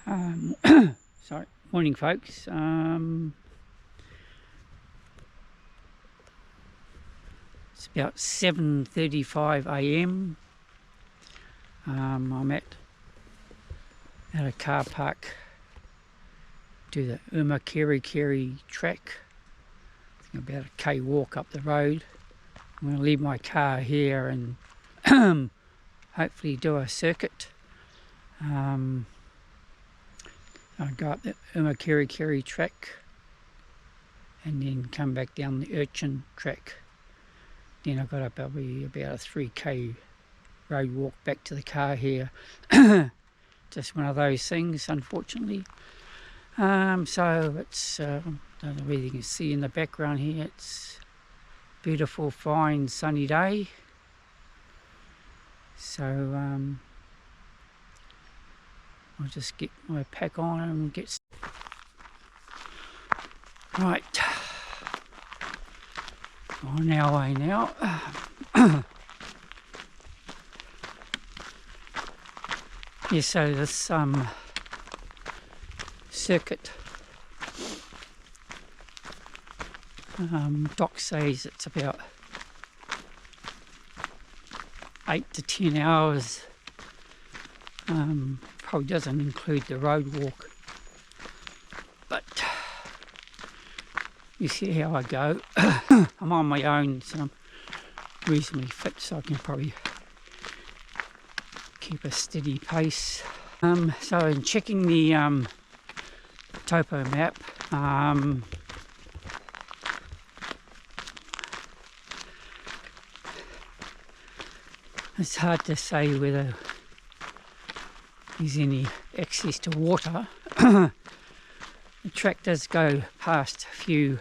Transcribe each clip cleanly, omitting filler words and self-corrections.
Sorry, morning folks. It's about 7:35 a.m. I'm at a car park to the Umukarikari track. I think about a K walk up the road. I'm going to leave my car here and hopefully do a circuit. I'll go up the Umukarikari track and then come back down the Urchin track. Then I've got probably about a 3k road walk back to the car here. Just one of those things, unfortunately. So it's, don't know whether you can see in the background here, it's a beautiful, fine, sunny day. So I'll just get my pack on and get right on our way now. Yeah, so this circuit, doc says it's about 8 to 10 hours. Probably doesn't include the road walk, but you see how I go. I'm on my own, so I'm reasonably fit, so I can probably keep a steady pace. So in checking the topo map, it's hard to say whether there's any access to water. The track does go past a few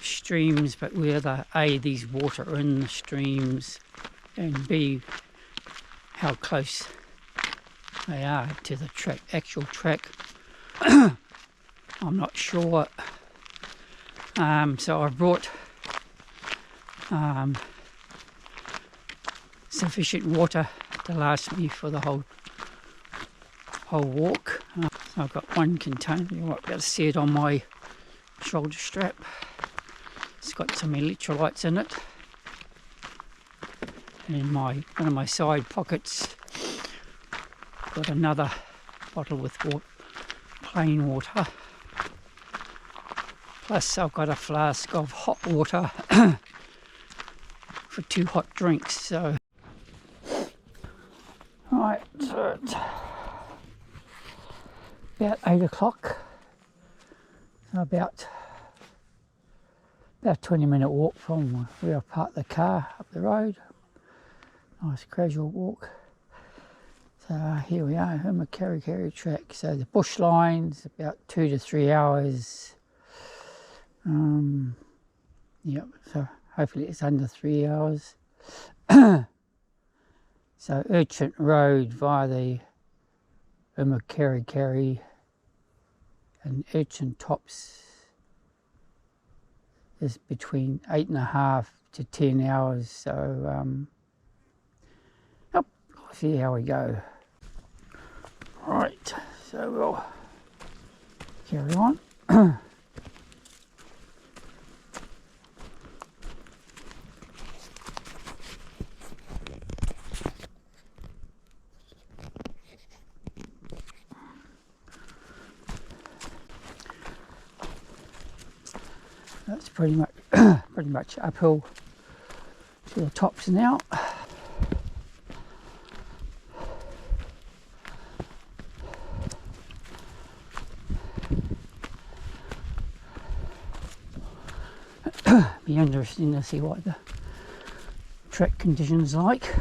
streams, but whether A, these water are in the streams, and B, how close they are to the track, actual track, I'm not sure. So I brought sufficient water to last me for the whole walk. So I've got one container. You might be able to see it on my shoulder strap. It's got some electrolytes in it. And in one of my side pockets, got another bottle with plain water. Plus I've got a flask of hot water for 2 hot drinks. So, right, so it's about 8 o'clock. So about a 20-minute walk from where I parked the car up the road. Nice casual walk. So here we are, Umukarikari track. So the bush line's about 2 to 3 hours. Yep, so hopefully it's under 3 hours. So Urchin Road via the Umukarikari and Urchin Tops is between 8.5 to 10 hours. So we'll see how we go. Right, so we'll carry on. That's pretty much uphill to the tops now. Be interesting to see what the track conditions like.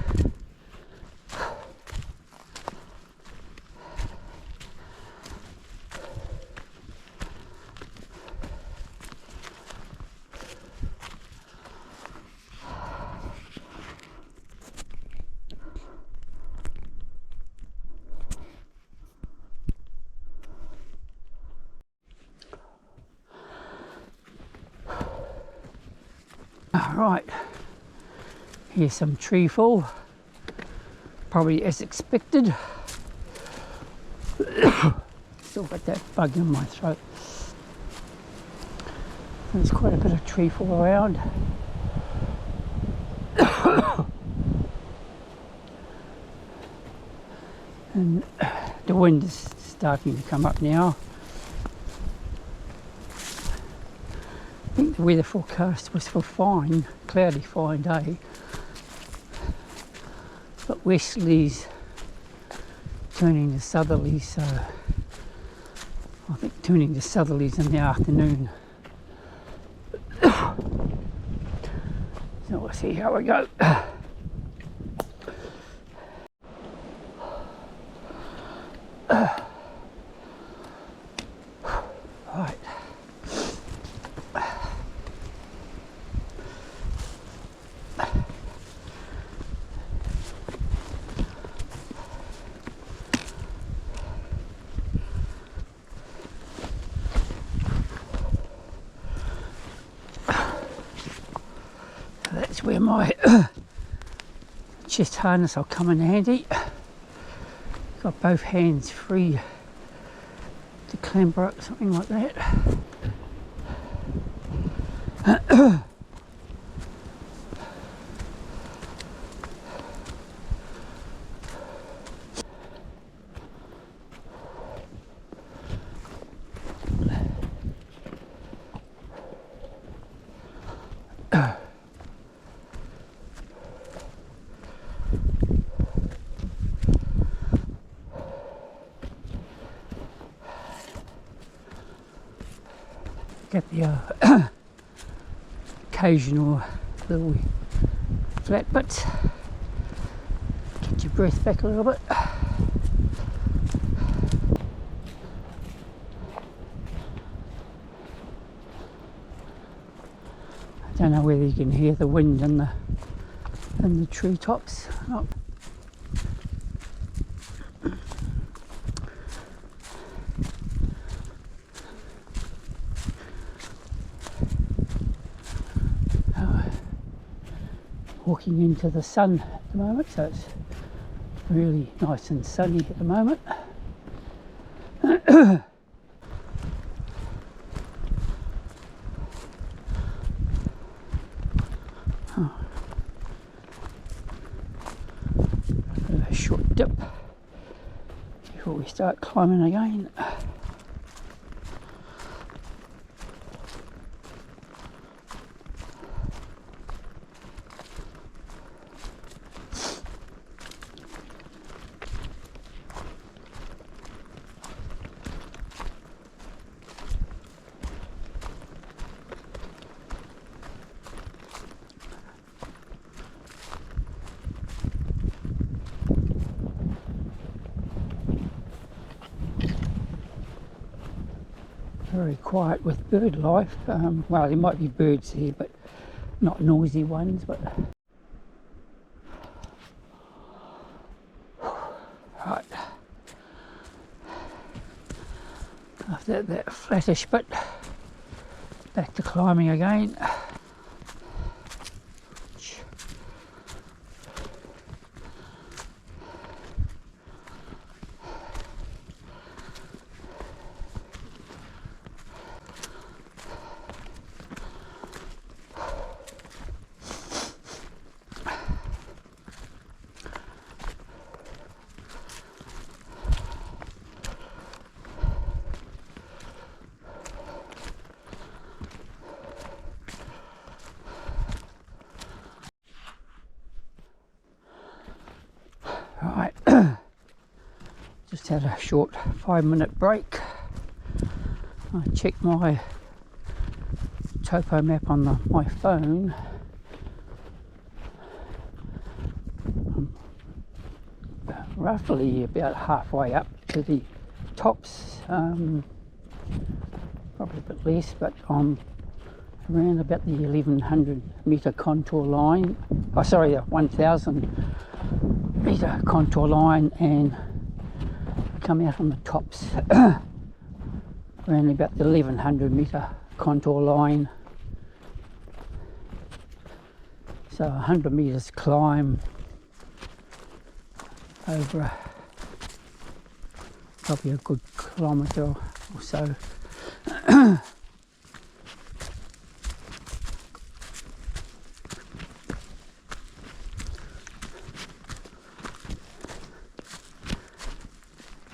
Right, here's some tree fall, probably as expected. Still got that bug in my throat. There's quite a bit of tree fall around. And the wind is starting to come up now. I think the weather forecast was for fine, cloudy fine day. But westerlies turning to southerlies, so I think turning to southerlies in the afternoon. So we'll see how we go. Right. That's where my chest harness will come in handy. Got both hands free to clamber up, something like that. Get the occasional little flat bits. Get your breath back a little bit. I don't know whether you can hear the wind in the treetops. Oh. Walking into the sun at the moment, so it's really nice and sunny at the moment. A short dip before we start climbing again. Very quiet with bird life. Well, there might be birds here, but not noisy ones. But right, after that flattish bit, back to climbing again. Right, just had a short 5-minute break. I checked my topo map on my phone. I'm roughly about halfway up to the tops, probably a bit less, but I'm around about the 1100 metre contour line. Oh, sorry, the 1000 metre contour line, and come out on the tops around about the 1100 metre contour line. So 100 metres climb over probably a good kilometre or so.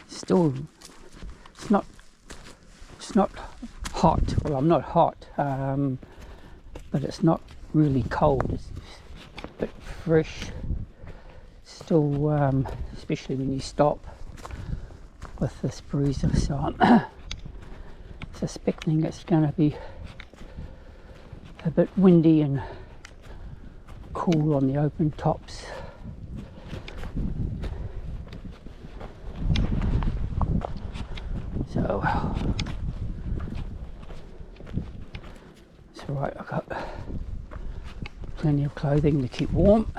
Still, it's not hot. Well, I'm not hot, but it's not really cold. It's a bit fresh. Still, especially when you stop with this breezer. So I'm suspecting it's going to be a bit windy and cool on the open tops. So it's alright, I've got plenty of clothing to keep warm.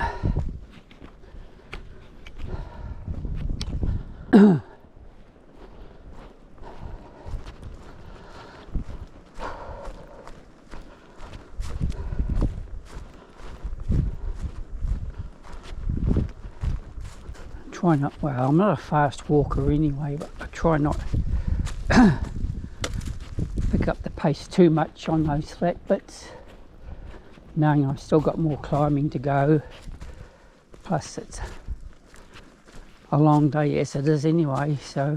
Try not, well, I'm not a fast walker anyway, but I try not pick up the pace too much on those flat bits, knowing I've still got more climbing to go, plus it's a long day as it is anyway, so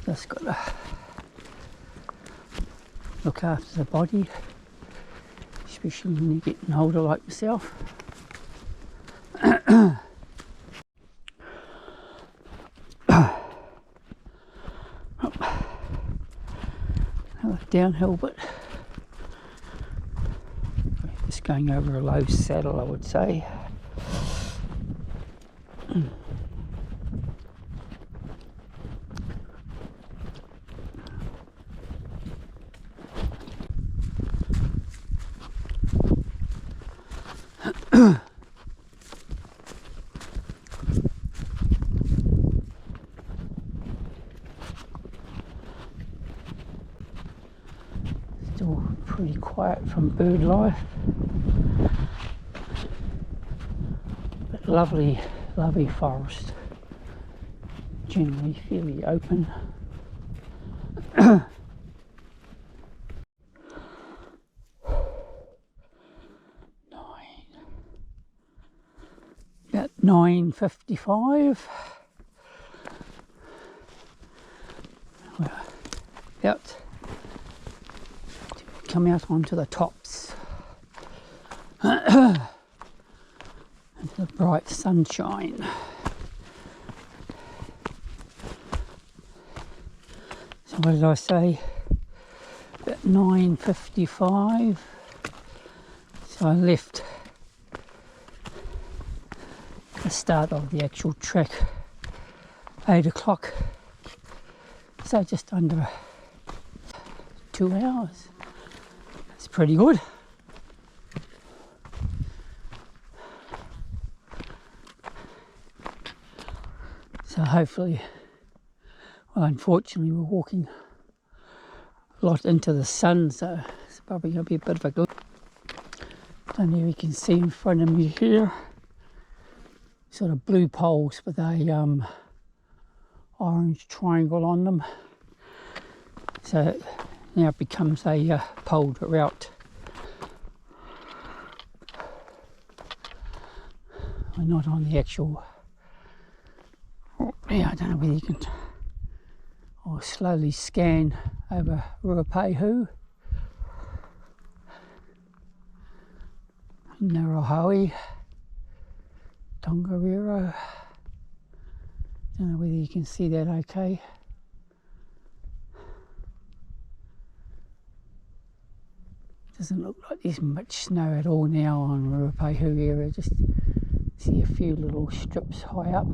just got to look after the body, especially when you're getting older like myself. Downhill, but just going over a low saddle, I would say. Still pretty quiet from bird life, but lovely forest, generally fairly open. About 9:55. We're about come out onto the tops into the bright sunshine. So what did I say? About 9:55. So I left the start of the actual trek 8 o'clock. So just under 2 hours. That's pretty good. So hopefully, well, unfortunately we're walking a lot into the sun, so it's probably going to be a bit of a glitch. Don't know if you can see in front of me here, sort of blue poles with a orange triangle on them. So now it becomes a poled route. We're not on the actual, yeah, I don't know whether you can, or slowly scan over Ruapehu, Narohoe, Tongariro. Don't know whether you can see that okay. Doesn't look like there's much snow at all now on Ruapehu area, just see a few little strips high up.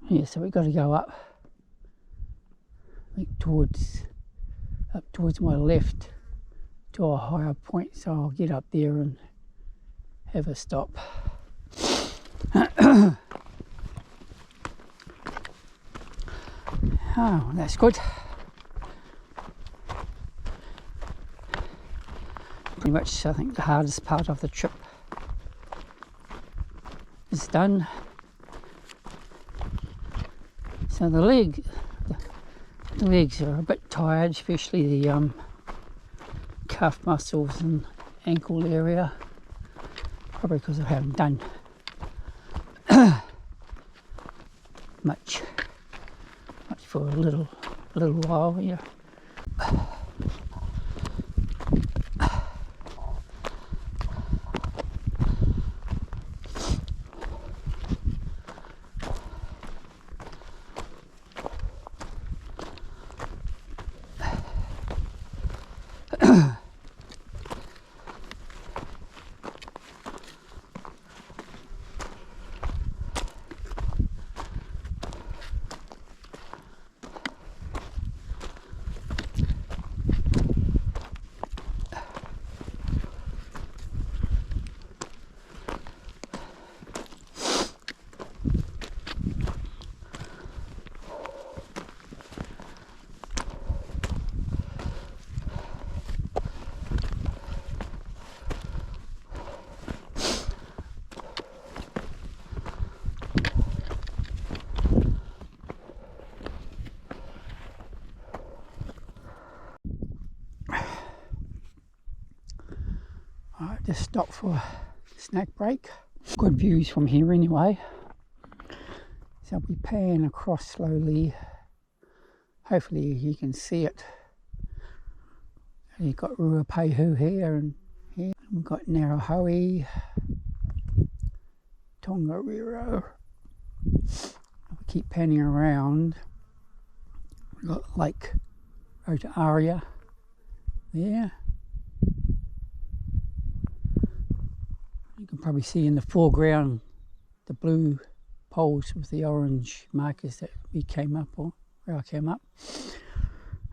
Yeah, so we've got to go up, like up towards my left to a higher point, so I'll get up there and have a stop. Oh, that's good. Pretty much, I think, the hardest part of the trip is done. So the legs are a bit tired, especially the calf muscles and ankle area, probably because I haven't done much for a little while here. Alright, just stop for a snack break. Good views from here anyway. So I'll be panning across slowly. Hopefully you can see it. You've got Ruapehu here and here. We've got Narahoe, Tongariro. I'll keep panning around. We've got Lake Rotaria there. You can probably see in the foreground the blue poles with the orange markers that we came up, or where I came up.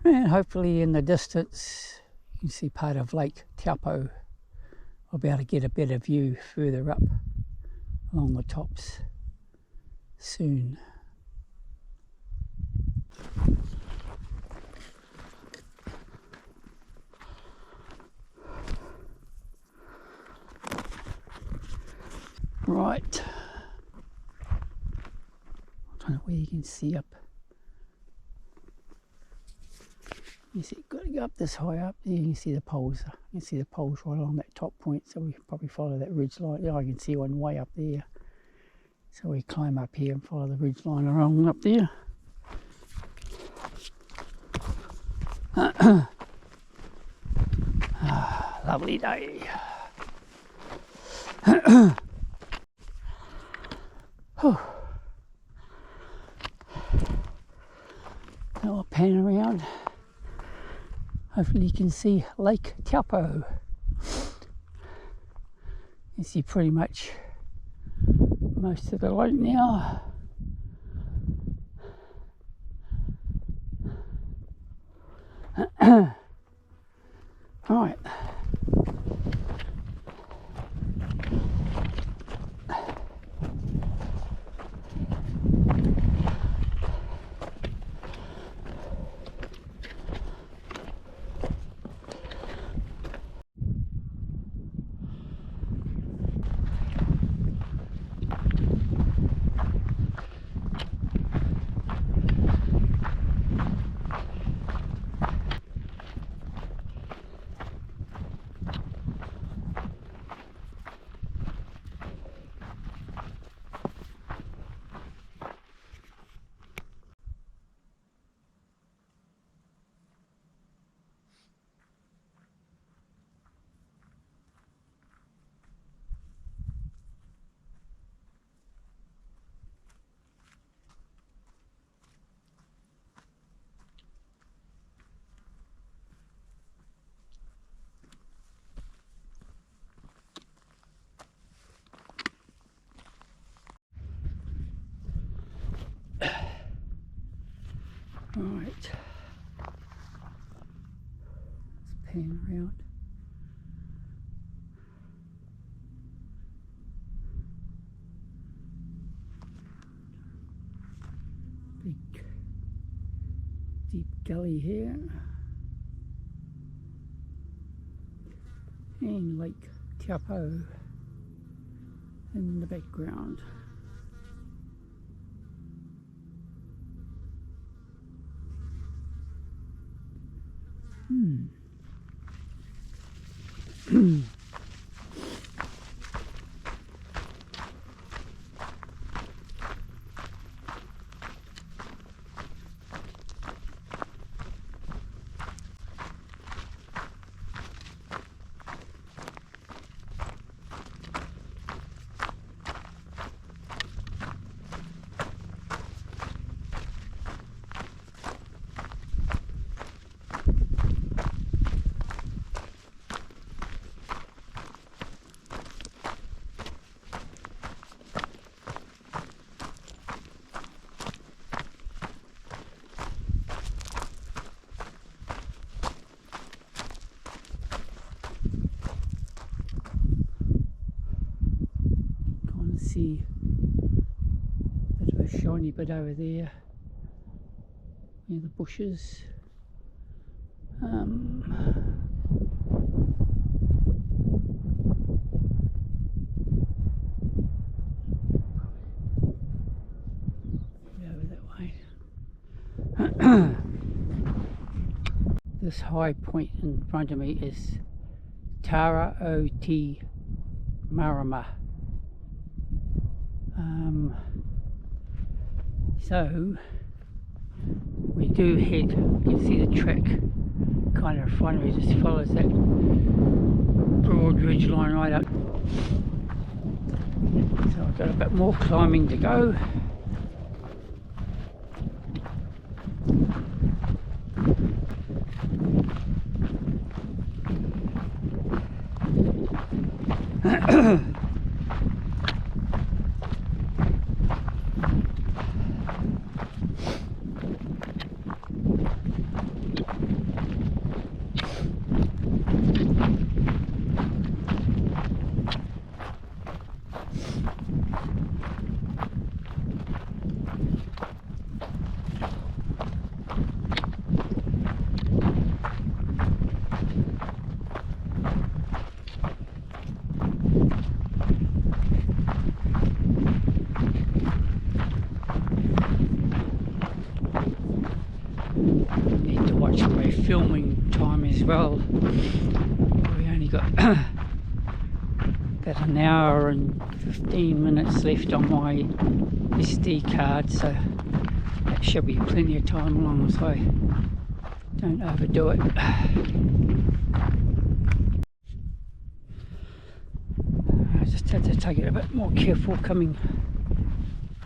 And hopefully in the distance you can see part of Lake Taupo. I'll be able to get a better view further up along the tops soon. Right, I'm trying to where you can see up. You see, got to go up this high up. There you can see the poles. You can see the poles right along that top point. So we can probably follow that ridge line. Yeah, I can see one way up there. So we climb up here and follow the ridge line along up there. Lovely day. Now I'll pan around. Hopefully you can see Lake Taupo. You see pretty much most of the lake now. All right. Right, let's pan around. Big deep gully here. And Lake Taupo. in the background. See a bit of a shiny bit over there near the bushes. Over that way. This high point in front of me is Tara o Te Marama. So we do head, you can see the track kind of in front of me, just follows that broad ridge line right up. So I've got a bit more climbing to go. Need to watch my filming time as well. We only got about an hour and 15 minutes left on my SD card, so that should be plenty of time, as long as I don't overdo it. I just had to take it a bit more careful coming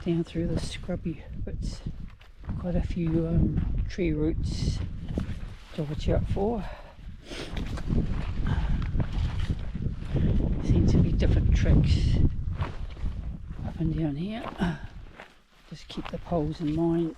down through the scrubby bits. Quite a few tree roots to watch out for. Seems to be different tracks up and down here. Just keep the poles in mind.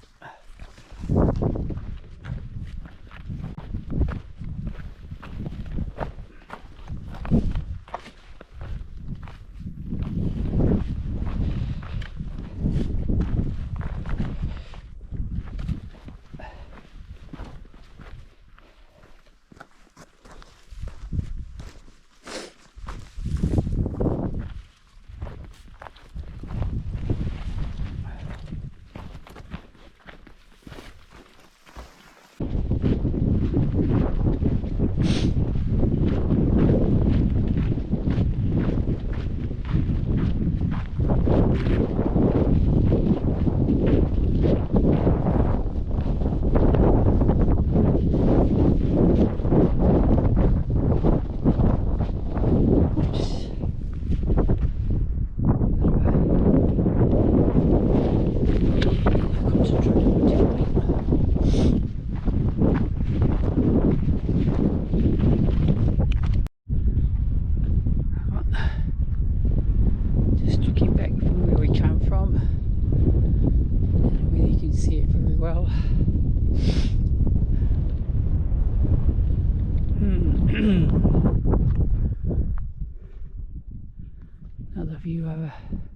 Another view over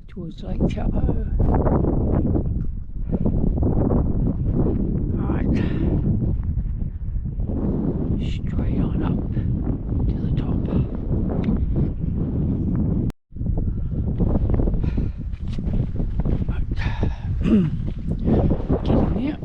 towards Lake Chapo. Right, straight on up to the top. Getting out.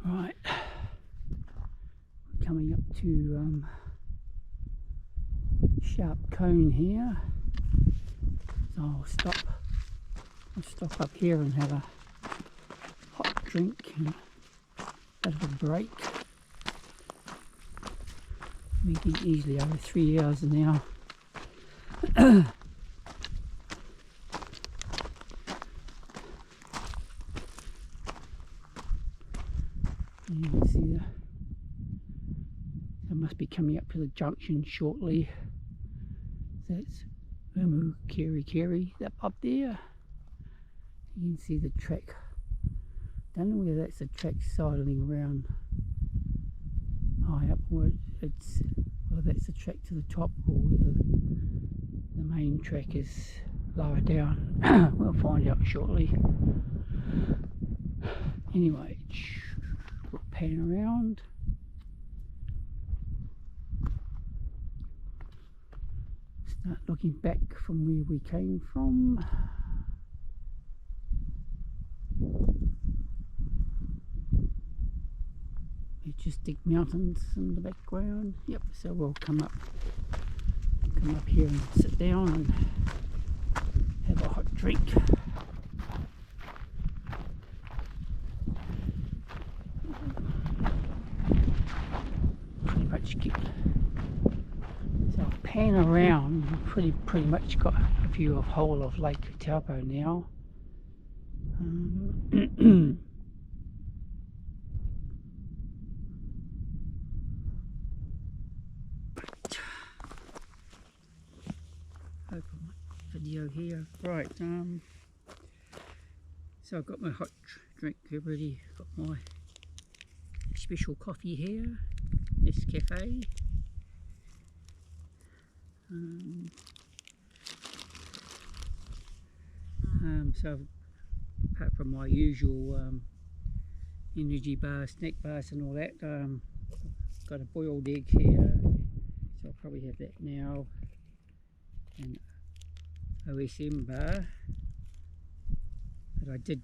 Right, coming up to Sharp Cone here, so I'll stop up here and have a hot drink and a bit of a break. We get easily over 3 hours now. You can see I must be coming up to the junction shortly. That's Umukarikari, that up there. You can see the track. Don't know whether that's the track sidling around high up, or that's the track to the top, or whether the main track is lower down. We'll find out shortly. Anyway, we'll pan around. Start looking back from where we came from. Majestic mountains in the background. Yep, so we'll come up here and sit down and have a hot drink. Pretty much get, so I'll pan around. Pretty much got a view of whole of Lake Taupo now. Open my video here. Right, so I've got my hot drink ready. Got my special coffee here, Nescafe. So apart from my usual energy bar, snack bars and all that, got a boiled egg here, so I'll probably have that now. An OSM bar, but I did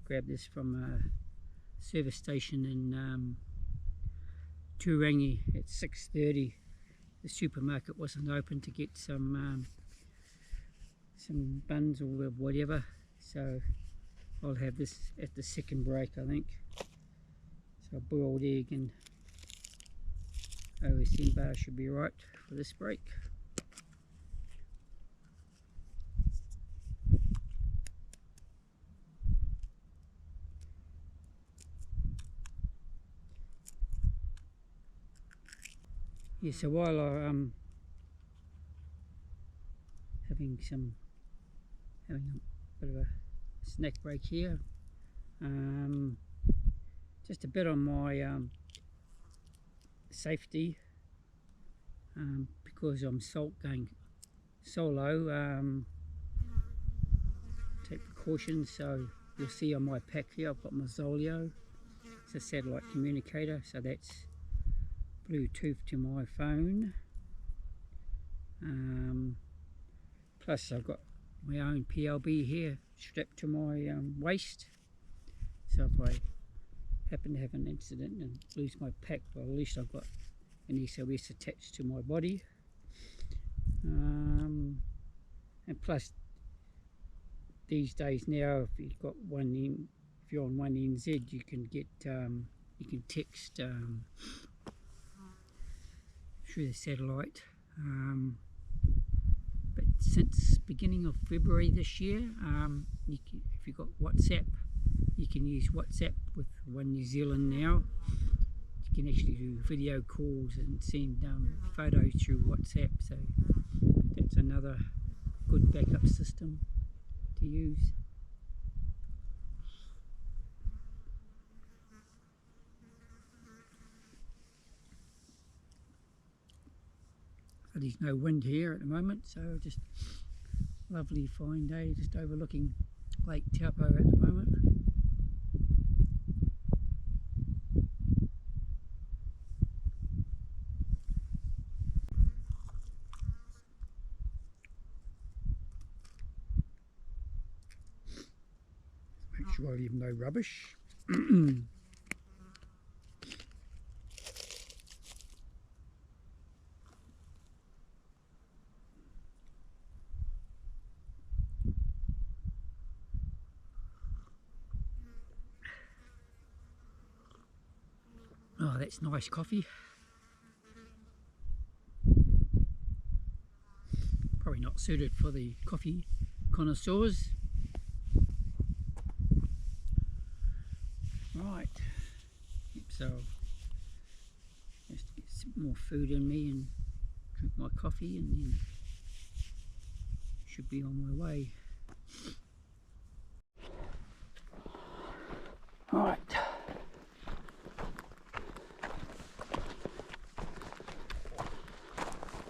grab this from a service station in Turangi at 6:30. The supermarket wasn't open to get some buns or whatever, so I'll have this at the second break, I think. So a boiled egg and OSM bar should be right for this break. Yeah, so while I'm having a bit of a snack break here, just a bit on my safety, because I'm going solo, take precautions. So you'll see on my pack here I've got my Zolio. It's a satellite communicator, so that's Bluetooth to my phone. Plus I've got my own PLB here strapped to my waist, so if I happen to have an incident and lose my pack, well, at least I've got an SOS attached to my body. And plus these days now, if you've got if you're on 1NZ, you can get you can text through the satellite. But since beginning of February this year, if you've got WhatsApp, you can use WhatsApp with One New Zealand now. You can actually do video calls and send photos through WhatsApp, so that's another good backup system to use. So there's no wind here at the moment, so just lovely fine day, just overlooking Lake Taupo at the moment. Make sure I leave no rubbish. Oh, that's nice coffee. Probably not suited for the coffee connoisseurs. Right, so just get some more food in me and drink my coffee, and then should be on my way. Right.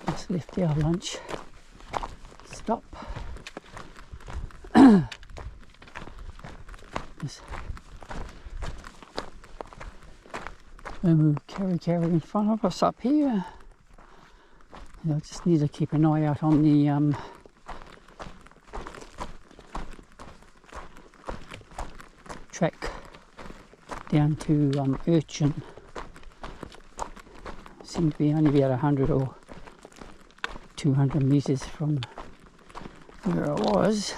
Just left our lunch stop. This Umukarikari in front of us up here. I just need to keep an eye out on the track down to Urchin. Seemed to be only about 100 or 200 metres from where I was.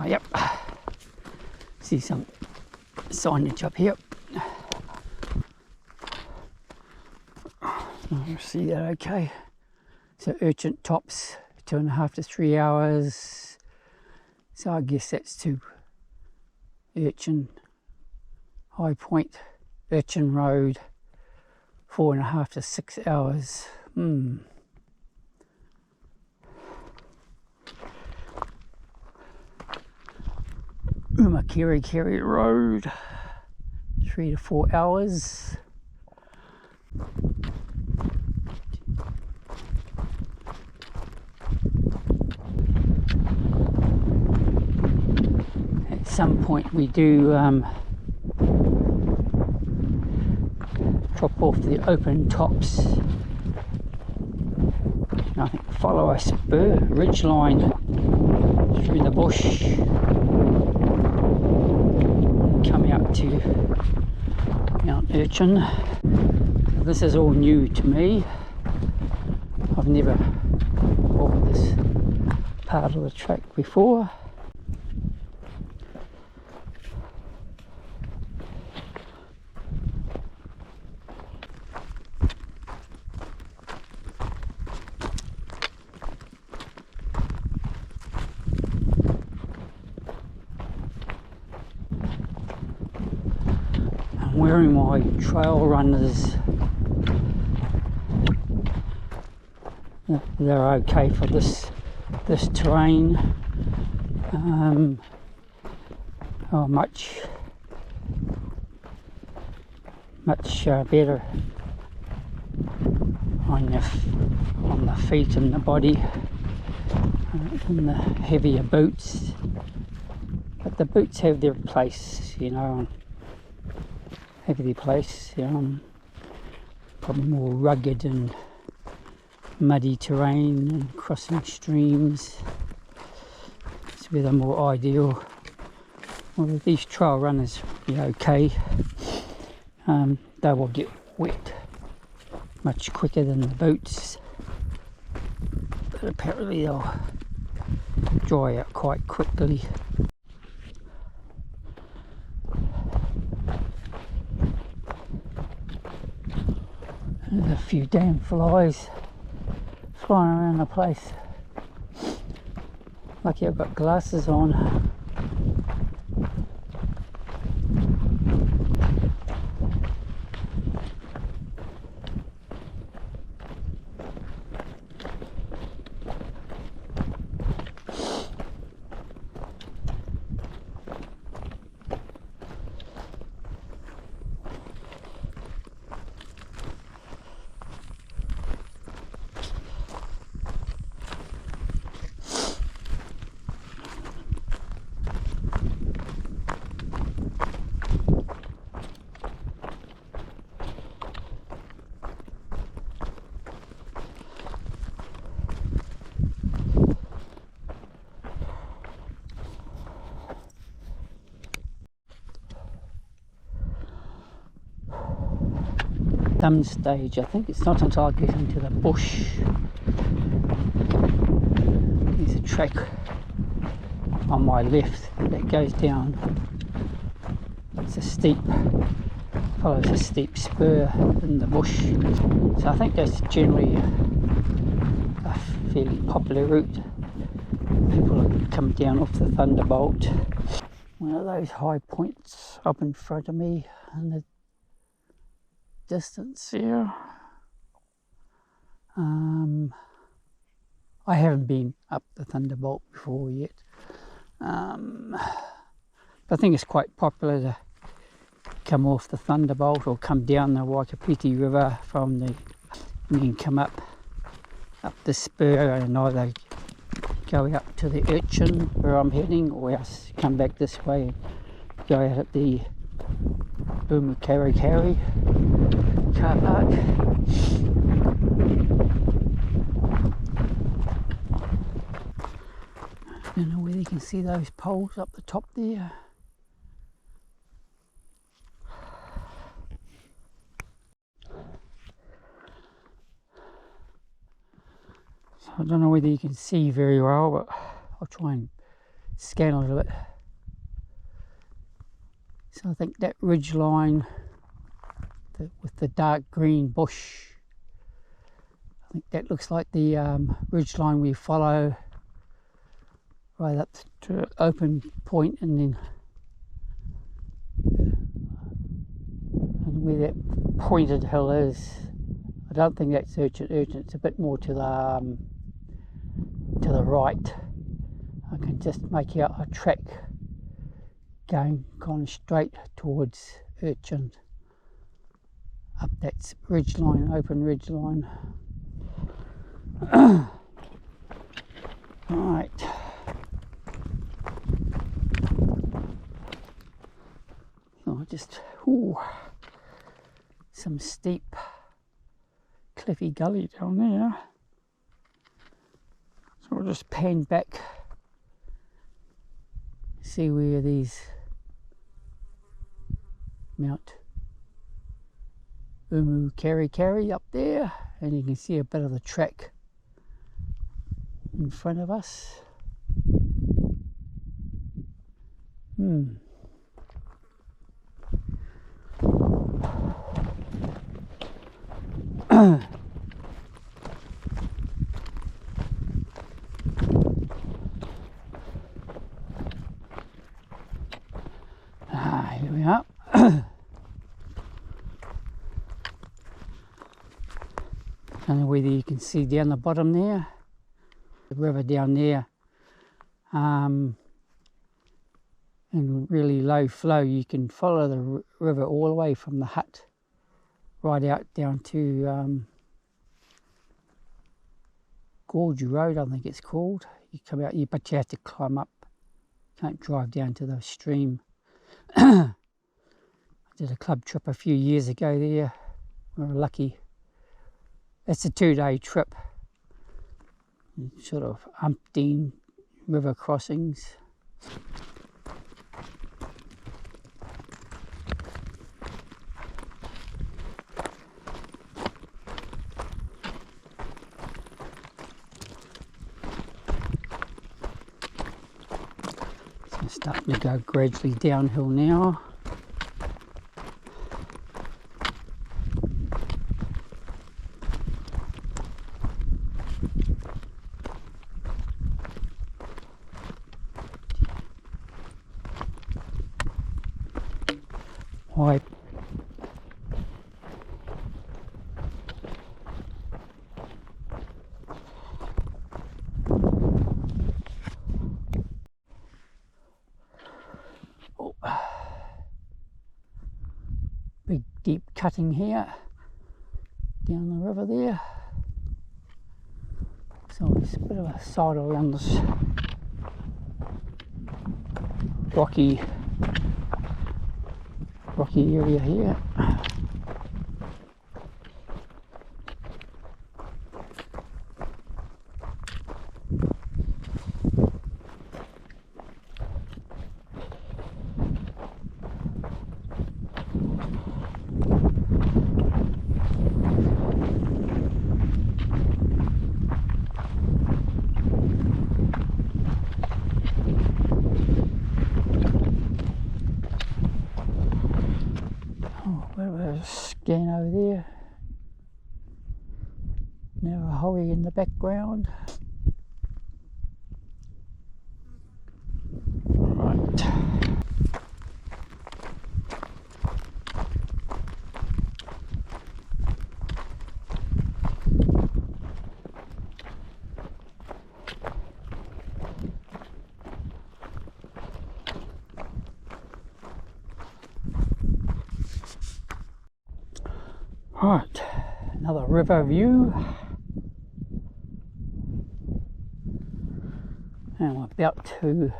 Yep, see some signage up here. See that okay. So Urchin tops 2.5 to 3 hours. So I guess that's to Urchin High Point, Urchin Road, 4.5 to 6 hours. Umukarikari Road, 3 to 4 hours. At some point we do drop off the open tops. I think follow a spur, ridge line through the bush, coming up to Mount Urchin. This is all new to me. I've never walked this part of the track before. I'm wearing my trail runners. They're okay for this terrain. Much better on the feet and the body than the heavier boots. But the boots have their place, you know, have their place. probably more rugged and muddy terrain and crossing streams. It's where they're more ideal. Well, these trail runners will be okay. They will get wet much quicker than the boots, but apparently they'll dry out quite quickly. There's a few damn flies flying around the place. Lucky I've got glasses on. Some stage, I think it's not until I get into the bush. There's a track on my left that goes down. It's a steep, follows a steep spur in the bush. So I think that's generally a fairly popular route. People come down off the Thunderbolt. One of those high points up in front of me and the distance here. I haven't been up the Thunderbolt before yet. But I think it's quite popular to come off the Thunderbolt or come down the Waikapiti River from the, and then come up the spur and either go out to the Urchin where I'm heading, or else come back this way and go out at the Umukarikari car park. I don't know whether you can see those poles up the top there. So I don't know whether you can see very well, but I'll try and scan a little bit. So I think that ridge line with the dark green bush, I think that looks like the ridge line we follow right up to open point, and then and where that pointed hill is, I don't think that's Urchin. It's a bit more to the right. I can just make out a track going kind of straight towards Urchin up that ridge line, open ridge line. Right. So just some steep cliffy gully down there. So we'll just pan back, see where these Mount Umukarikari up there, and you can see a bit of the track in front of us. Here we are. I don't know whether you can see down the bottom there, the river down there, and really low flow. You can follow the river all the way from the hut right out down to Gorge Road, I think it's called. You come out here, but you have to climb up. Can't drive down to the stream. I did a club trip a few years ago there. We were lucky. It's a 2-day trip, sort of umpteen river crossings. It's starting to go gradually downhill now. Hi. Oh. Big deep cutting here down the river there. So it's a bit of a sidle around this rocky area here. Scan over there, Narahoe in the background. Right. Right, another river view, and we're about to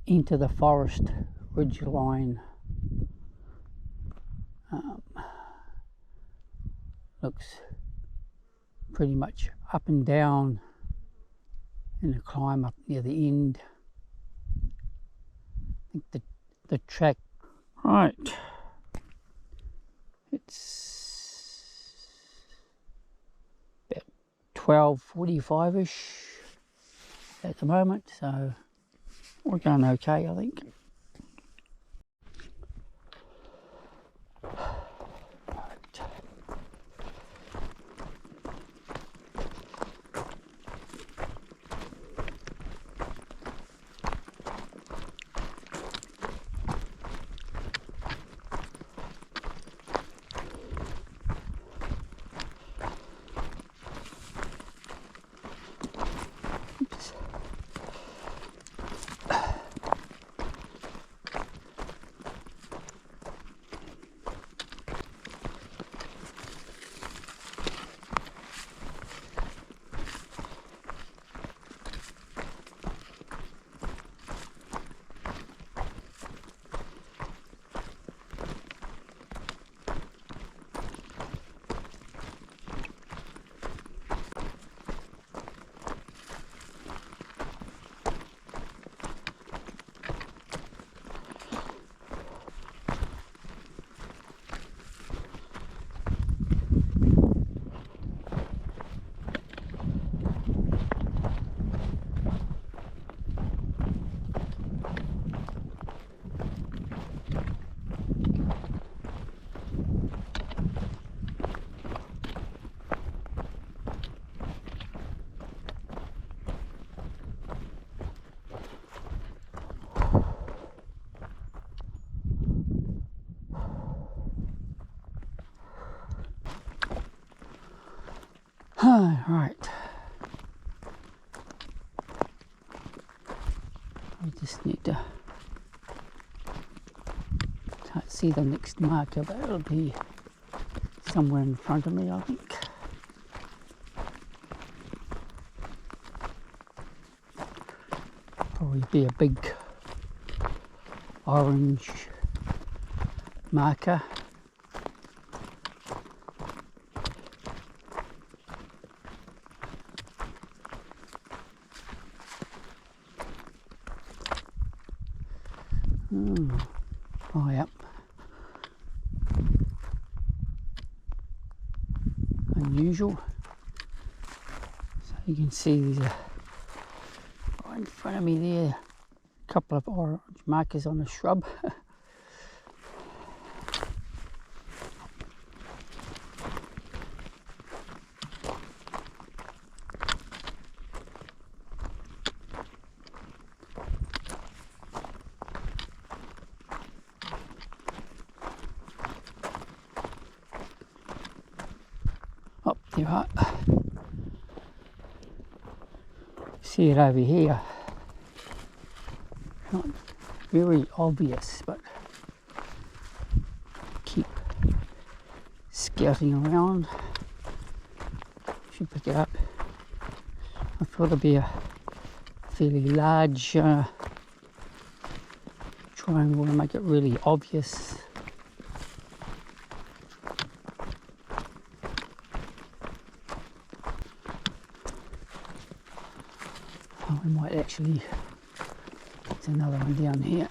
enter the forest ridge line. Looks pretty much up and down in a climb up near the end. I think the track, right. It's about 12:45ish at the moment, so we're going okay, I think. Right. I just need to, can't see the next marker, but it'll be somewhere in front of me, I think. Probably be a big orange marker. unusual. So you can see there's right in front of me there, a couple of orange markers on a shrub. Oh, there are. See it over here. Not very obvious, but keep scouting around. Should pick it up. I thought it'd be a fairly large triangle to make it really obvious. Oh, we might actually, there's another one down here.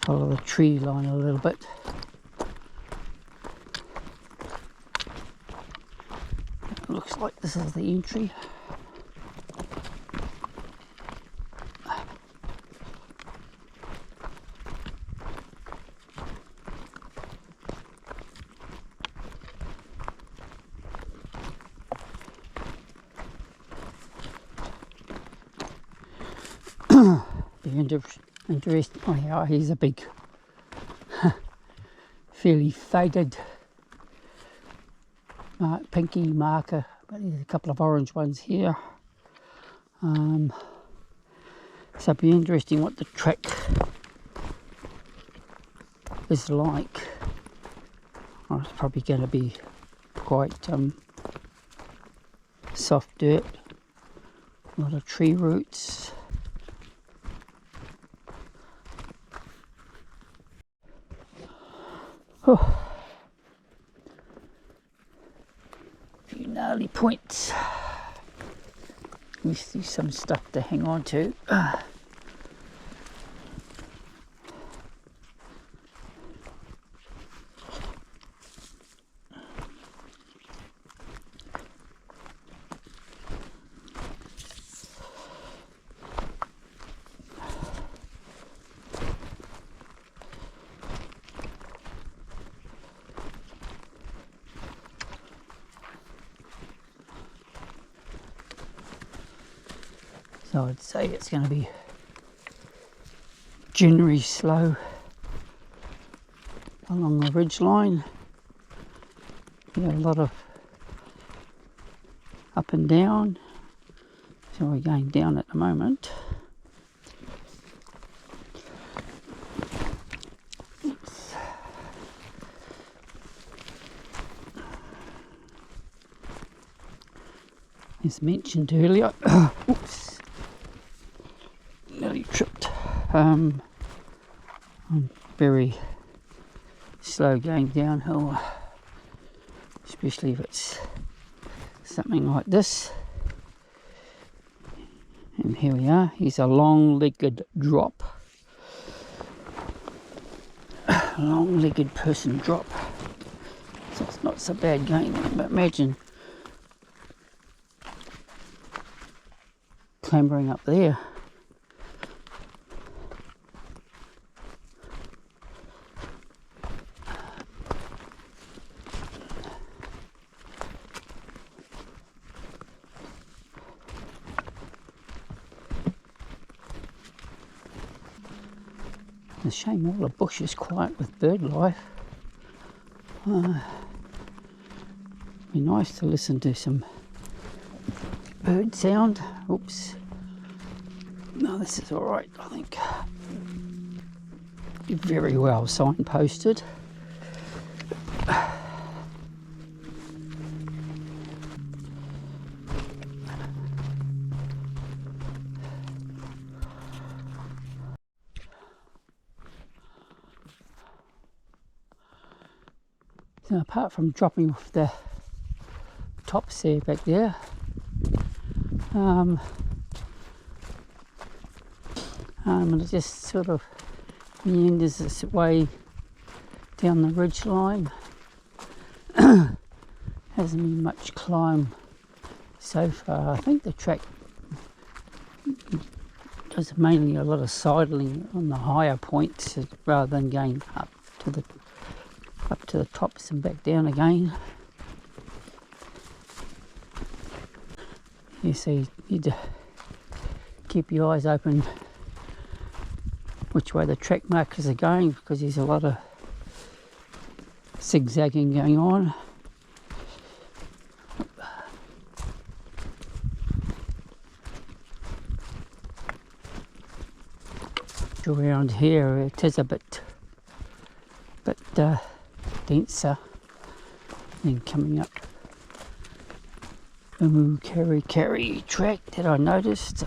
Follow the tree line a little bit. It looks like this is the entry. Interesting. Oh yeah, here's a big, fairly faded pinky marker, but there's a couple of orange ones here. So it'd be interesting what the track is like. Oh, it's probably going to be quite soft dirt, a lot of tree roots. Oh. A few gnarly points. At least there's some stuff to hang on to. So I'd say it's going to be generally slow along the ridge line. You have a lot of up and down. So we're going down at the moment. Oops. As mentioned earlier, oops. Nearly tripped. I'm very slow going downhill, especially if it's something like this. And here we are. Here's a long-legged drop. Long-legged person drop. So it's not so bad going there, but imagine clambering up there. It's a shame all the bush is quiet with bird life. Be nice to listen to some bird sound. Oops. No, this is alright, I think. Very well signposted. So apart from dropping off the tops there back there, and it just sort of meanders its way down the ridge line. Hasn't been much climb so far. I think the track does mainly a lot of sidling on the higher points rather than going up to the tops and back down again. You see, you need to keep your eyes open which way the track markers are going, because there's a lot of zigzagging going on. Around here it is a bit denser than coming up the Umukarikari track that I noticed.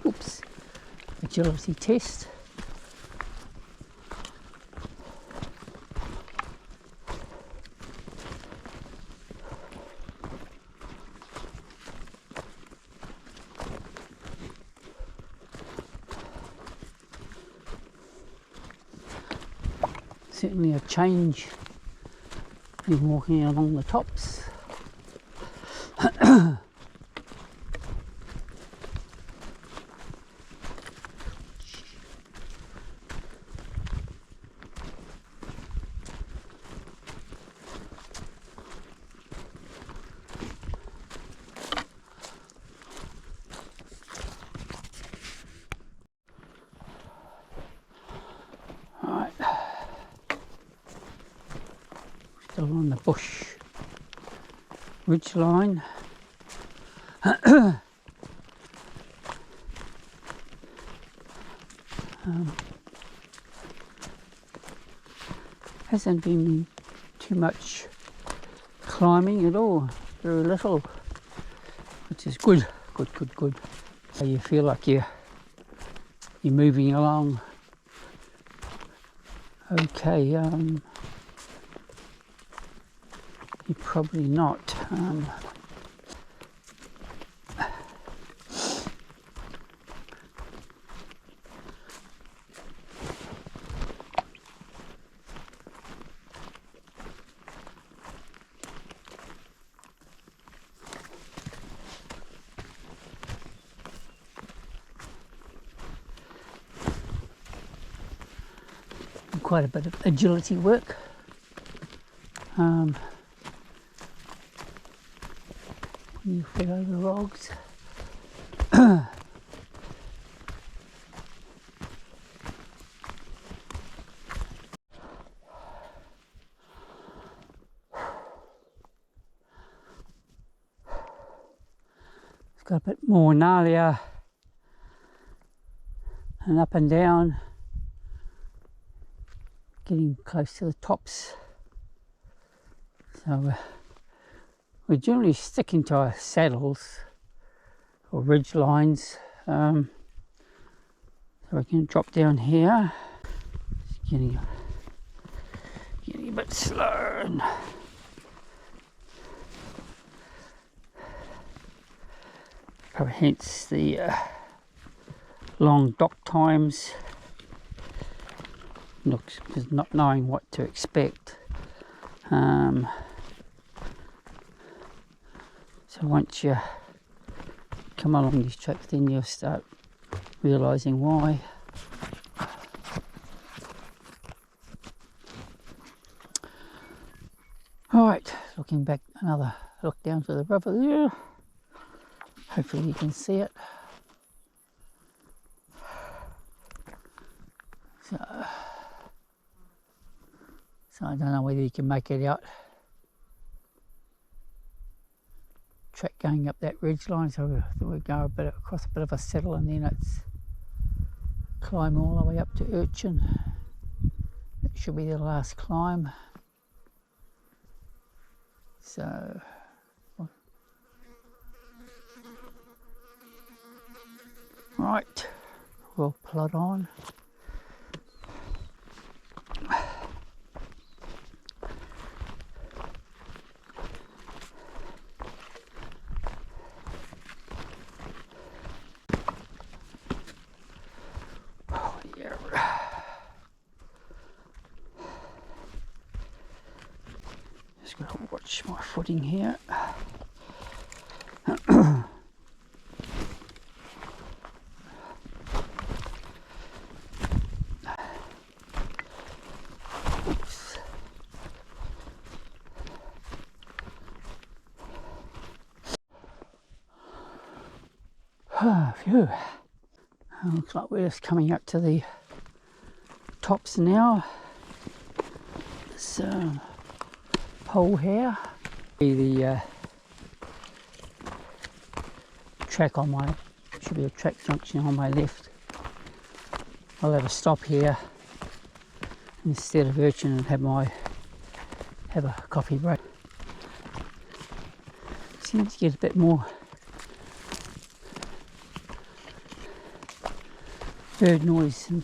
Oops, agility test. Certainly a change in walking along the tops. Still on the bush ridge line. Hasn't been too much climbing at all, very little, which is good. So you feel like you're moving along okay. You're probably not. Quite a bit of agility work. You fit over logs. It's got a bit more gnarlier and up and down, getting close to the tops. So we're generally sticking to our saddles or ridge lines. So we can drop down here. It's getting a bit slow. And probably hence the long dock times. Because not knowing what to expect. So once you come along these tracks, then you'll start realising why. Alright, looking back, another look down to the river there. Hopefully you can see it. So I don't know whether you can make it out. Track going up that ridge line, so we go across a bit of a saddle, and then it's climb all the way up to Urchin. That should be the last climb. So right, we'll plod on. Oh, yeah. Just gotta watch my footing here. Phew. Looks like we're just coming up to the tops now. This pole here. The track on my, should be a track junction on my left. I'll have a stop here instead of Urchin and have a coffee break. Seems to get a bit more bird noise in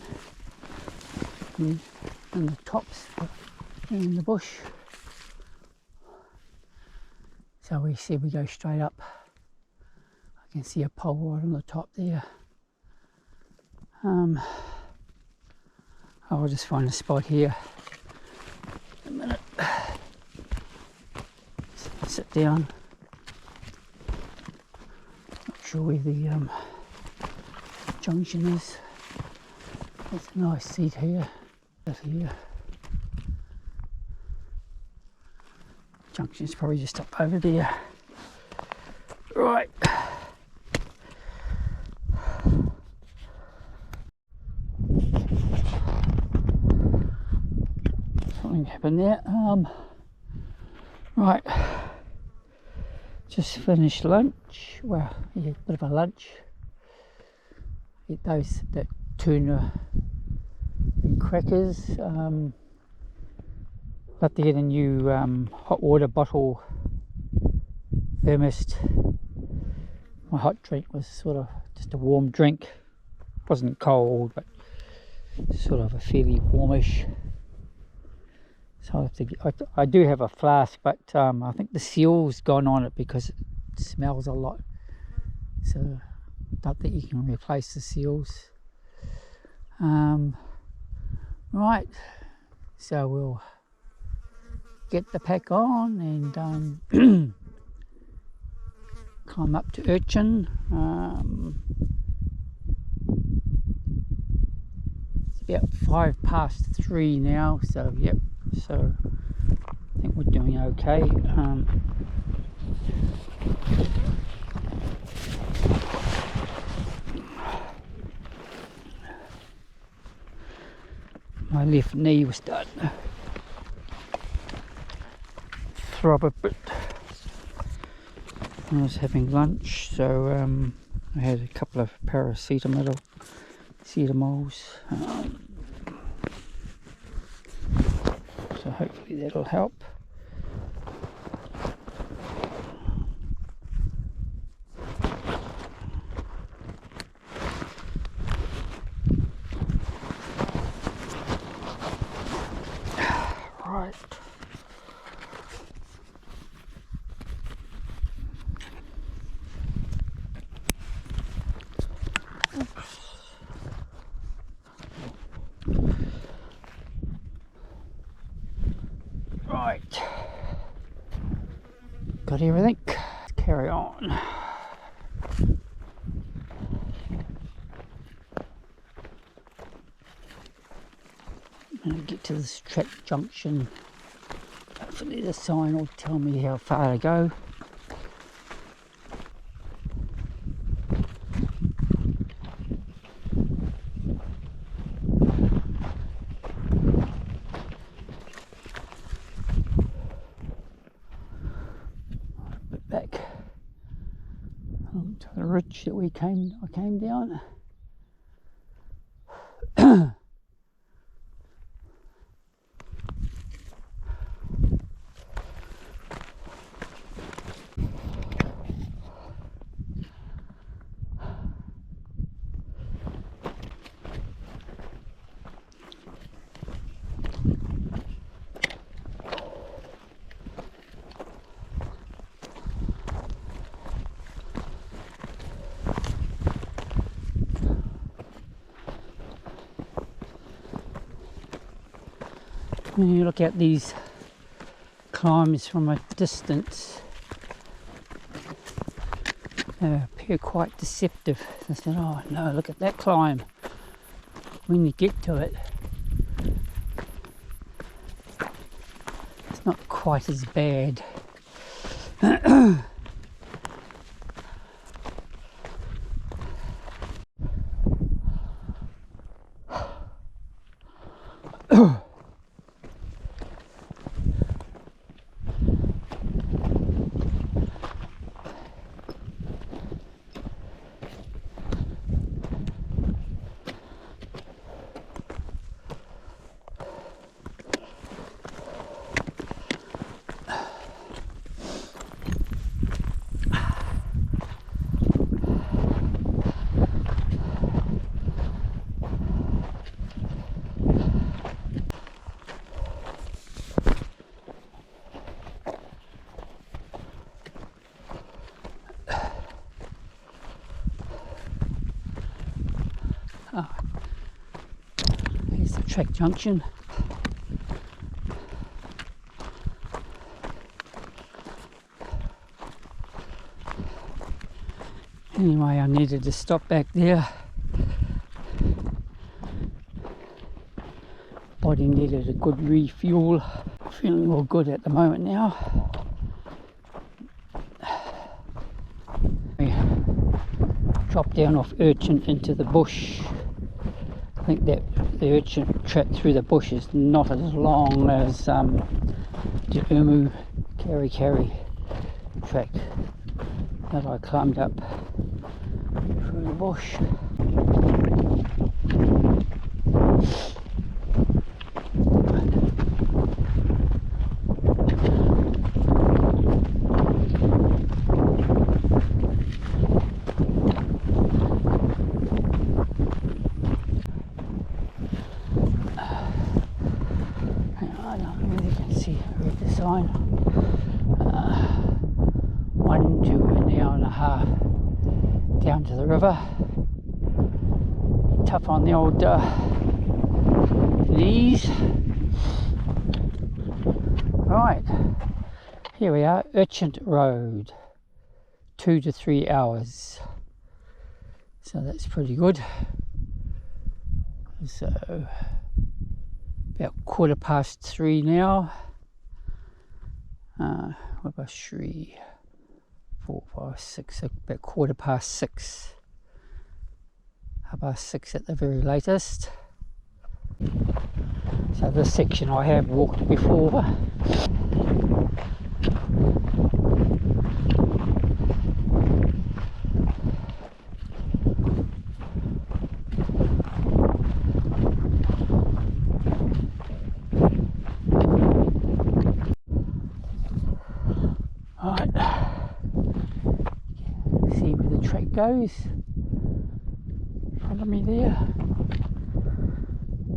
the tops in the bush. So we go straight up. I can see a pole right on the top there. I'll just find a spot here. A minute. Sit down. Not sure where the junction is. There's a nice seat here. Here. Junction's probably just up over there. Right. Something happened there. Right. Just finished lunch. Well, yeah, a bit of a lunch. Eat that tuna and crackers. Got to get a new hot water bottle thermos. My hot drink was sort of just a warm drink. Wasn't cold, but sort of a fairly warmish. So I have to get, I do have a flask, but I think the seal's gone on it because it smells a lot. So I don't think you can replace the seals. Right, so we'll get the pack on and climb up to Urchin. It's about 3:05 now, so yep, so I think we're doing okay. My left knee was starting to throb a bit. I was having lunch, so I had a couple of paracetamols. So hopefully that'll help. Right. Right. Got everything. Let's carry on. I'm going to get to this track junction. Hopefully the sign will tell me how far to go. A bit back to the ridge that I came down. When you look at these climbs from a distance, they appear quite deceptive. I said, oh no, look at that climb. When you get to it, it's not quite as bad. Oh, here's the track junction. Anyway, I needed to stop back there. Body needed a good refuel. Feeling all good at the moment now. We dropped down off Urchin into the bush. I think that the Urchin trek through the bush is not as long as the Umukarikari trek that I climbed up through the bush. I don't know whether you can see, read the sign. 1 to an hour and a half down to the river. Tough on the old knees. Right, here we are, Urchin Road, 2 to 3 hours. So that's pretty good. So about 3:15 now. What about 3, 4, 5, 6? About 6:15. 6:30 at the very latest. So this section I have walked before. Right, see where the track goes in front of me there.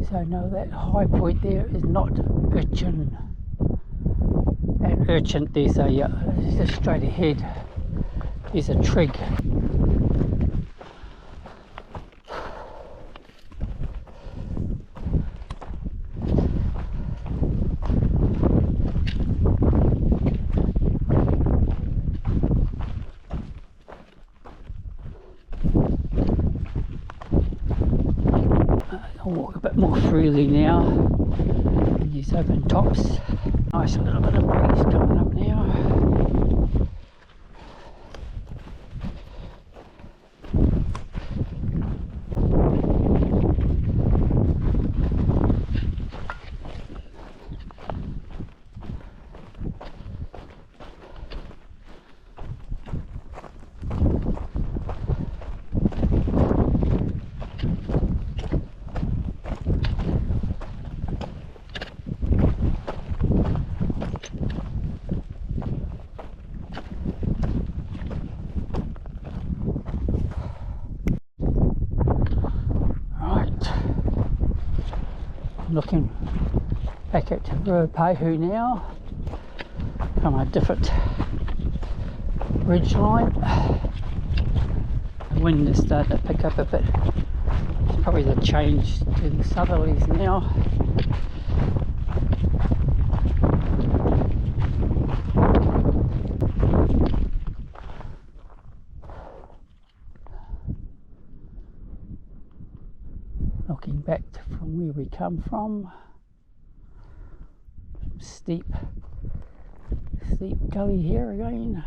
So no, that high point there is not Urchin. At Urchin there's a just straight ahead there's a trig. I'll walk a bit more freely now in these open tops. Nice little bit of breeze coming up now. Looking back at Ruapehu now from a different ridge line. The wind is starting to pick up a bit. It's probably the change to the southerlies now. Looking back from where we come from, steep gully here again,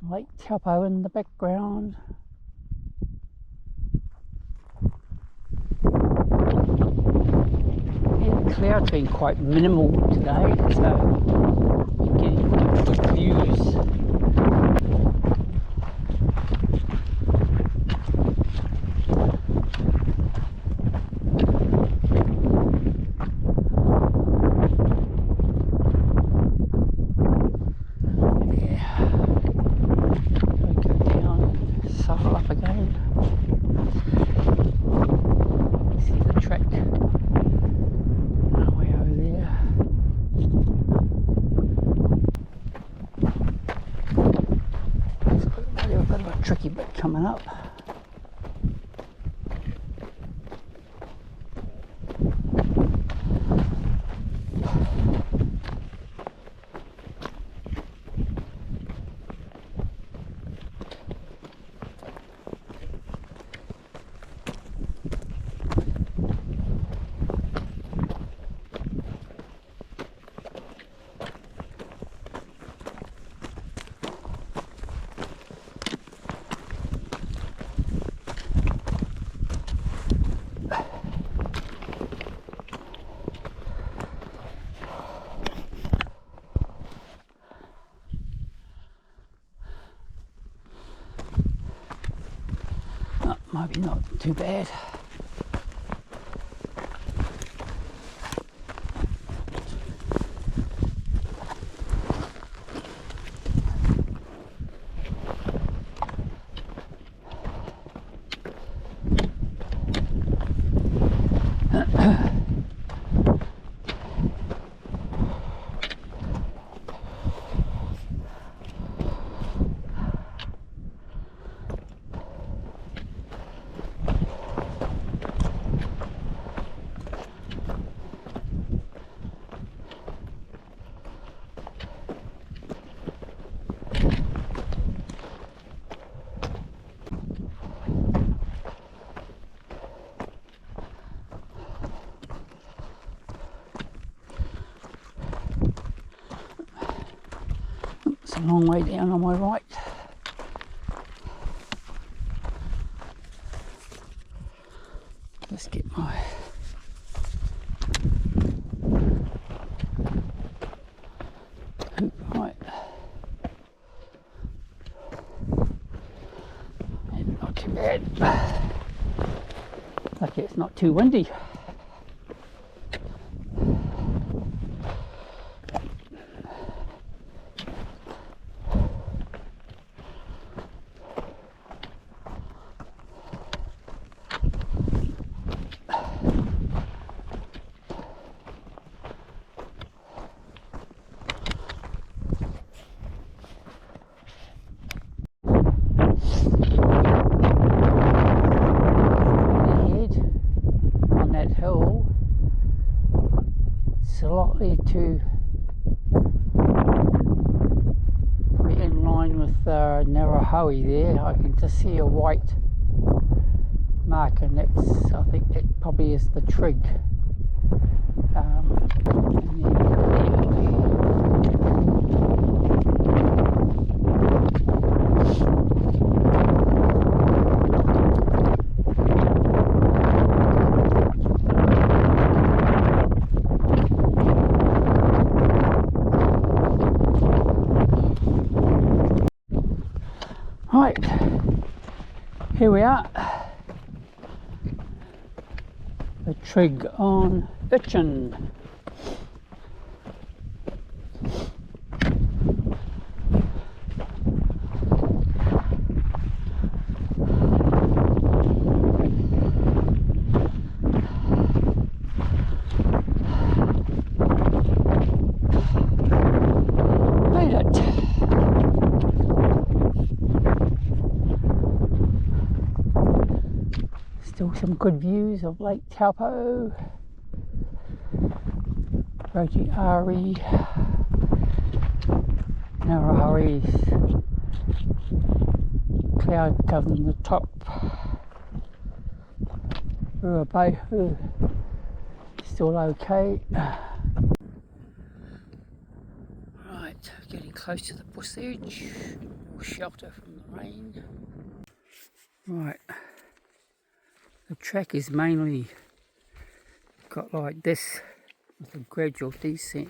Lake Taupo in the background. Yeah, the clouds been quite minimal today, so we're getting quite good views. Tricky bit coming up. Maybe not too bad. It's a long way down on my right. Let's get my hoop right. And not too bad. Lucky it's not too windy. Slightly to probably in line with Narahoe there. I can just see a white mark, and that's, I think that probably is the trig. Right, here we are, the trig on Urchin. Still some good views of Lake Taupo, Roji Ari, Narahari's cloud covering the top. Ruabehu still okay. Right, getting close to the bush edge, more shelter from the rain. Right, the track is mainly got like this with a gradual descent.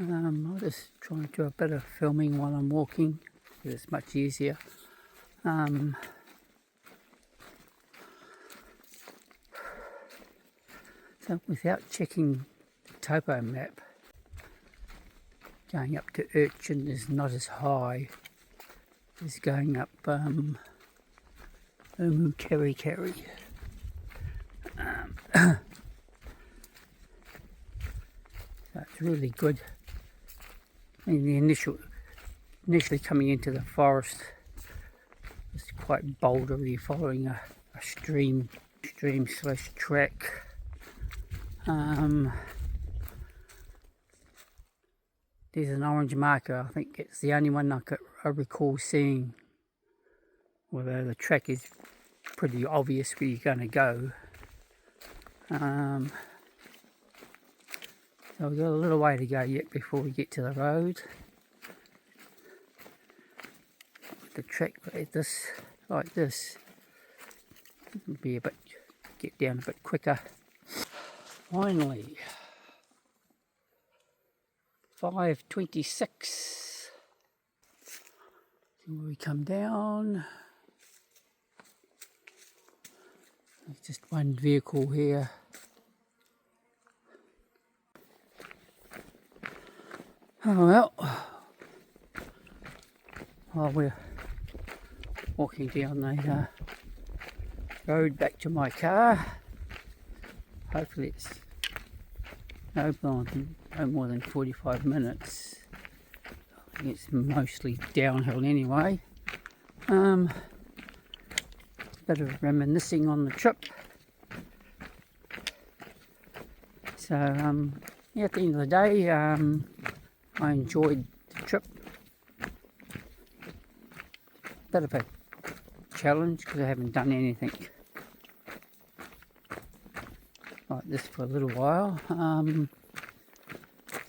I'll just try and do a bit of filming while I'm walking, because it's much easier. So without checking the topo map, going up to Urchin is not as high as going up Umukarikari. So it's really good. I mean, initially coming into the forest, it's quite bouldery, following a stream slash track. There's an orange marker. I think it's the only one I recall seeing, although the track is pretty obvious where you're going to go. So we've got a little way to go yet before we get to the road. The track like this it'll be get down a bit quicker. Finally, 5:26. When we come down, there's just one vehicle here. Oh well, while we're walking down the road back to my car, hopefully it's no more than 45 minutes. I think it's mostly downhill anyway. Bit of reminiscing on the trip. So yeah, at the end of the day, I enjoyed the trip. Bit of a challenge because I haven't done anything like this for a little while.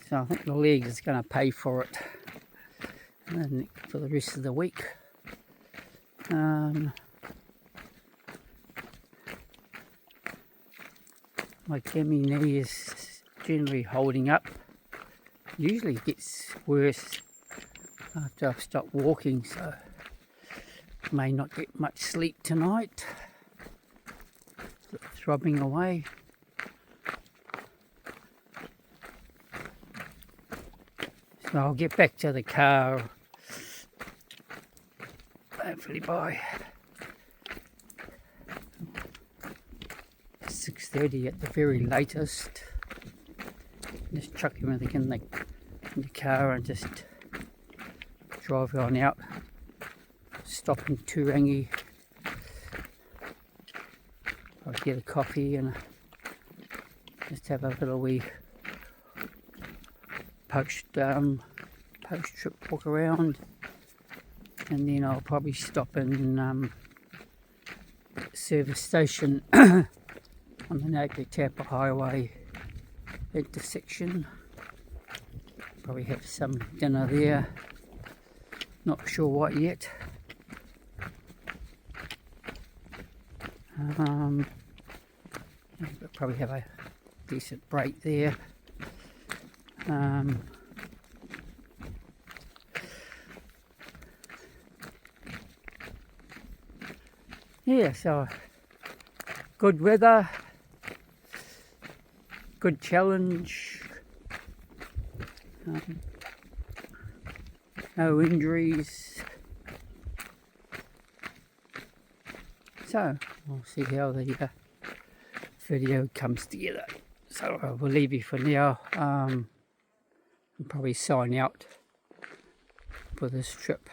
So I think the leg is going to pay for it for the rest of the week. My cami knee is generally holding up. Usually it gets worse after I've stopped walking, so may not get much sleep tonight. Throbbing away. So I'll get back to the car hopefully by 6:30 at the very latest. Just chuck everything in the car and just drive on out. Stop in Turangi. I'll get a coffee and just have a little wee post-trip walk around, and then I'll probably stop in service station on the Naked Tapa Highway intersection. Probably have some dinner there. Not sure what yet. Probably have a decent break there. Yeah, so good weather, good challenge, no injuries. So we'll see how the video comes together. So I will leave you for now and probably sign out for this trip.